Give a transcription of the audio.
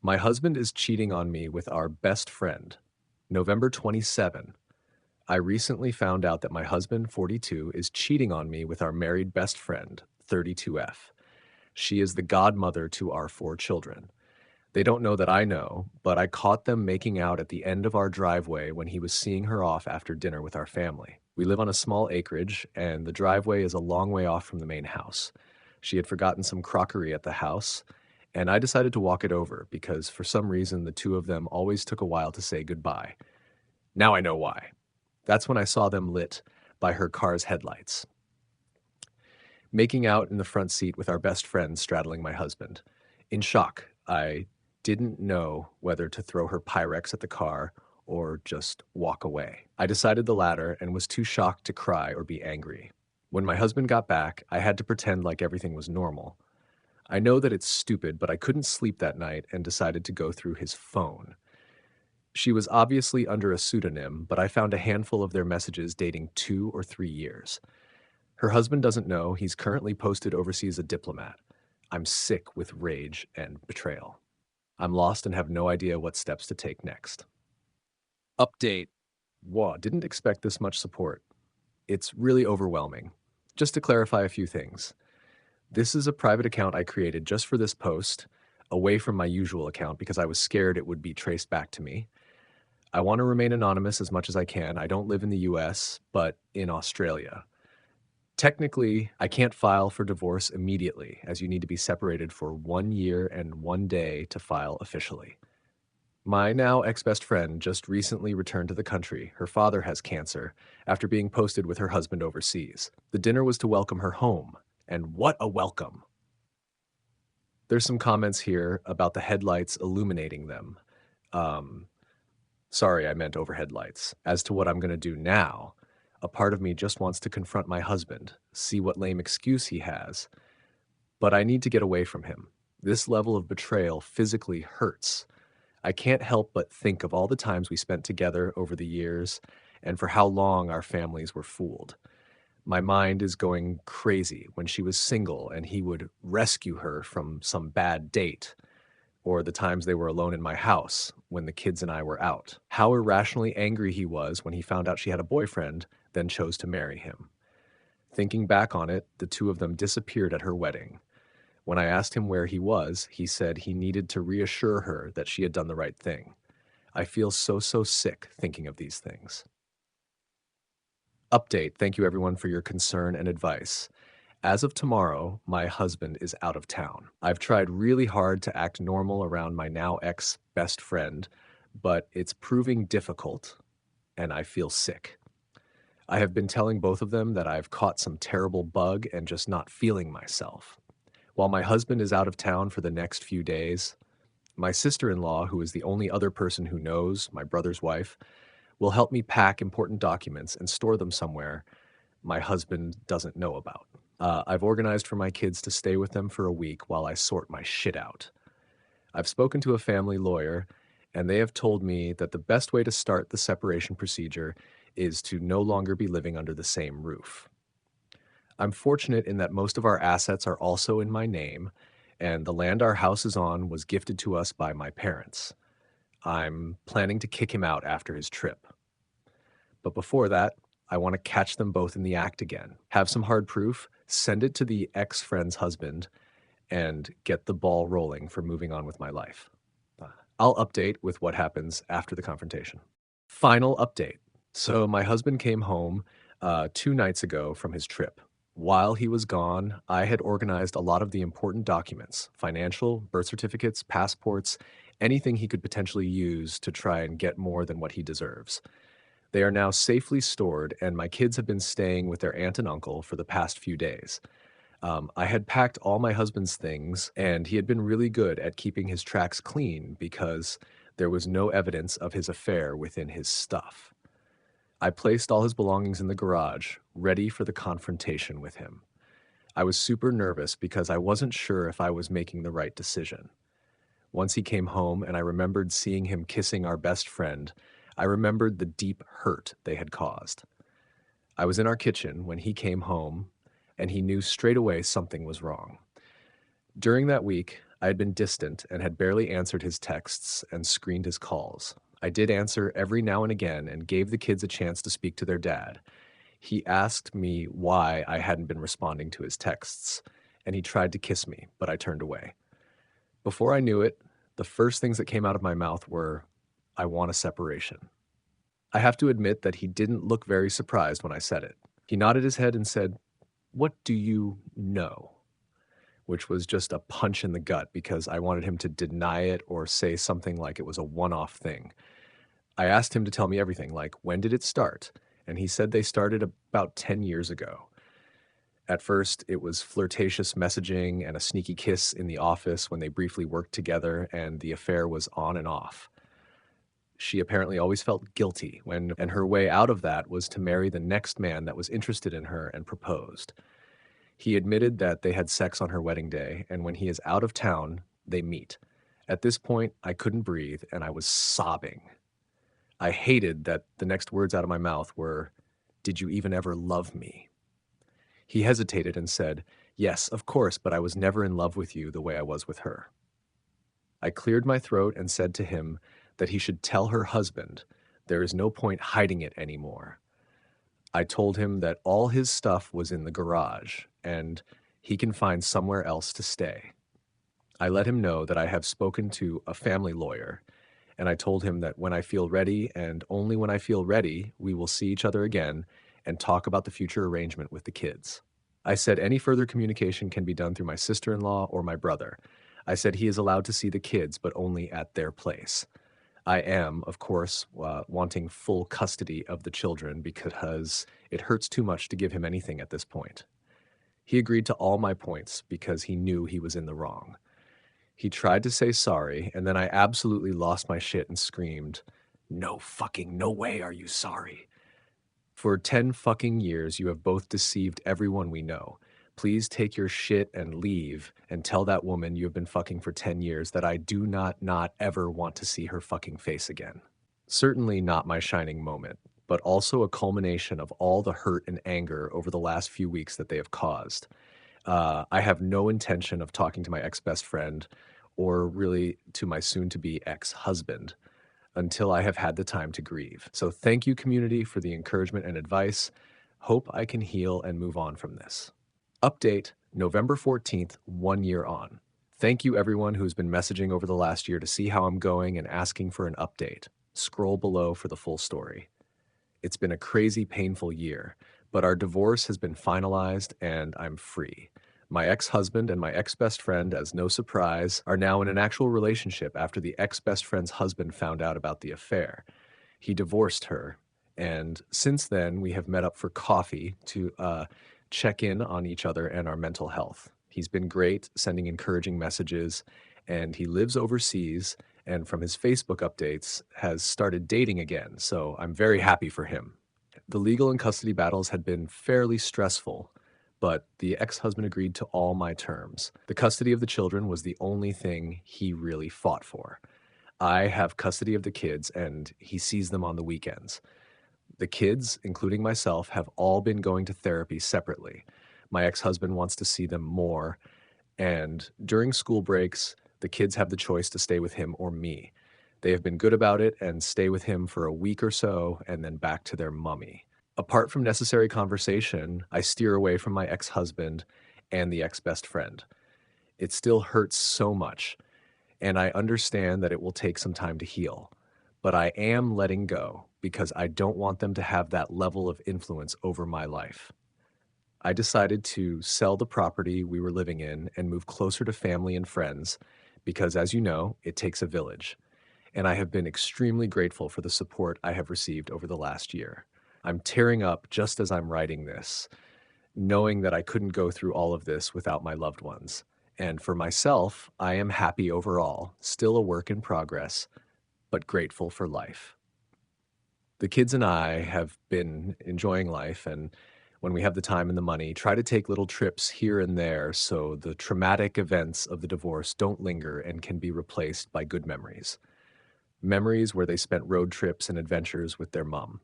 My husband is cheating on me with our best friend. November 27. I recently found out that my husband, 42, is cheating on me with our married best friend, 32F. She is the godmother to our 4 children. They don't know that I know, but I caught them making out at the end of our driveway when he was seeing her off after dinner with our family. We live on a small acreage, and the driveway is a long way off from the main house. She had forgotten some crockery at the house, and I decided to walk it over because for some reason the two of them always took a while to say goodbye. Now I know why. That's when I saw them lit by her car's headlights. Making out in the front seat with our best friend straddling my husband. In shock, I didn't know whether to throw her Pyrex at the car or just walk away. I decided the latter and was too shocked to cry or be angry. When my husband got back, I had to pretend like everything was normal. I know that it's stupid, but I couldn't sleep that night and decided to go through his phone. She was obviously under a pseudonym, but I found a handful of their messages dating 2 or 3 years. Her husband doesn't know he's currently posted overseas a diplomat. I'm sick with rage and betrayal. I'm lost and have no idea what steps to take next. Update. Whoa, didn't expect this much support. It's really overwhelming. Just to clarify a few things. This is a private account I created just for this post, away from my usual account because I was scared it would be traced back to me. I want to remain anonymous as much as I can. I don't live in the US, but in Australia. Technically, I can't file for divorce immediately, as you need to be separated for 1 year and 1 day to file officially. My now ex-best friend just recently returned to the country. Her father has cancer after being posted with her husband overseas. The dinner was to welcome her home, and what a welcome! There's some comments here about the headlights illuminating them. Sorry, I meant overhead lights. As to what I'm going to do now, a part of me just wants to confront my husband, see what lame excuse he has. But I need to get away from him. This level of betrayal physically hurts. I can't help but think of all the times we spent together over the years and for how long our families were fooled. My mind is going crazy when she was single and he would rescue her from some bad date, or the times they were alone in my house when the kids and I were out. How irrationally angry he was when he found out she had a boyfriend, then chose to marry him. Thinking back on it, the two of them disappeared at her wedding. When I asked him where he was, he said he needed to reassure her that she had done the right thing. I feel so sick thinking of these things. Update. Thank you everyone for your concern and advice. As of tomorrow, my husband is out of town. I've tried really hard to act normal around my now ex-best friend, but it's proving difficult, and I feel sick. I have been telling both of them that I've caught some terrible bug and just not feeling myself. While my husband is out of town for the next few days, my sister-in-law, who is the only other person who knows, my brother's wife, will help me pack important documents and store them somewhere my husband doesn't know about. I've organized for my kids to stay with them for a week while I sort my shit out. I've spoken to a family lawyer, and they have told me that the best way to start the separation procedure is to no longer be living under the same roof. I'm fortunate in that most of our assets are also in my name, and the land our house is on was gifted to us by my parents. I'm planning to kick him out after his trip. But before that, I want to catch them both in the act again, have some hard proof, send it to the ex-friend's husband, and get the ball rolling for moving on with my life. I'll update with what happens after the confrontation. Final update. So my husband came home 2 nights ago from his trip. While he was gone, I had organized a lot of the important documents, financial, birth certificates, passports, anything he could potentially use to try and get more than what he deserves. They are now safely stored, and my kids have been staying with their aunt and uncle for the past few days. I had packed all my husband's things, and he had been really good at keeping his tracks clean because there was no evidence of his affair within his stuff. I placed all his belongings in the garage, ready for the confrontation with him. I was super nervous because I wasn't sure if I was making the right decision. Once he came home and I remembered seeing him kissing our best friend, I remembered the deep hurt they had caused. I was in our kitchen when he came home, and he knew straight away something was wrong. During that week, I had been distant and had barely answered his texts and screened his calls. I did answer every now and again and gave the kids a chance to speak to their dad. He asked me why I hadn't been responding to his texts, and he tried to kiss me, but I turned away. Before I knew it, the first things that came out of my mouth were, "I want a separation." I have to admit that he didn't look very surprised when I said it. He nodded his head and said, "What do you know?" Which was just a punch in the gut because I wanted him to deny it or say something like it was a one-off thing. I asked him to tell me everything, like when did it start? And he said they started about 10 years ago. At first, it was flirtatious messaging and a sneaky kiss in the office when they briefly worked together, and the affair was on and off. She apparently always felt guilty and her way out of that was to marry the next man that was interested in her and proposed. He admitted that they had sex on her wedding day, and when he is out of town, they meet. At this point, I couldn't breathe, and I was sobbing. I hated that the next words out of my mouth were, "Did you even ever love me?" He hesitated and said, "Yes, of course, but I was never in love with you the way I was with her." I cleared my throat and said to him that he should tell her husband there is no point hiding it anymore. I told him that all his stuff was in the garage and he can find somewhere else to stay. I let him know that I have spoken to a family lawyer, and I told him that when I feel ready, and only when I feel ready, we will see each other again and talk about the future arrangement with the kids. I said any further communication can be done through my sister-in-law or my brother. I said he is allowed to see the kids, but only at their place. I am, of course, wanting full custody of the children because it hurts too much to give him anything at this point. He agreed to all my points because he knew he was in the wrong. He tried to say sorry, and then I absolutely lost my shit and screamed, no way are you sorry. For 10 fucking years, you have both deceived everyone we know. Please take your shit and leave and tell that woman you have been fucking for 10 years that I do not ever want to see her fucking face again. Certainly not my shining moment, but also a culmination of all the hurt and anger over the last few weeks that they have caused. I have no intention of talking to my ex-best friend or really to my soon-to-be ex-husband until I have had the time to grieve. So thank you, community, for the encouragement and advice. Hope I can heal and move on from this. Update, November 14th, 1 year on. Thank you, everyone who's been messaging over the last year to see how I'm going and asking for an update. Scroll below for the full story. It's been a crazy, painful year, but our divorce has been finalized and I'm free. My ex-husband and my ex-best friend, as no surprise, are now in an actual relationship after the ex-best friend's husband found out about the affair. He divorced her, and since then we have met up for coffee to check in on each other and our mental health. He's been great, sending encouraging messages, and he lives overseas, and from his Facebook updates has started dating again, so I'm very happy for him. The legal and custody battles had been fairly stressful, but the ex-husband agreed to all my terms. The custody of the children was the only thing he really fought for. I have custody of the kids, and he sees them on the weekends. The kids, including myself, have all been going to therapy separately. My ex-husband wants to see them more, and during school breaks, the kids have the choice to stay with him or me. They have been good about it and stay with him for a week or so and then back to their mummy. Apart from necessary conversation, I steer away from my ex-husband and the ex-best friend. It still hurts so much, and I understand that it will take some time to heal. But I am letting go because I don't want them to have that level of influence over my life. I decided to sell the property we were living in and move closer to family and friends because, as you know, it takes a village. And I have been extremely grateful for the support I have received over the last year. I'm tearing up just as I'm writing this, knowing that I couldn't go through all of this without my loved ones. And for myself, I am happy overall, still a work in progress, but grateful for life. The kids and I have been enjoying life, and when we have the time and the money, try to take little trips here and there so the traumatic events of the divorce don't linger and can be replaced by good memories. Memories where they spent road trips and adventures with their mom.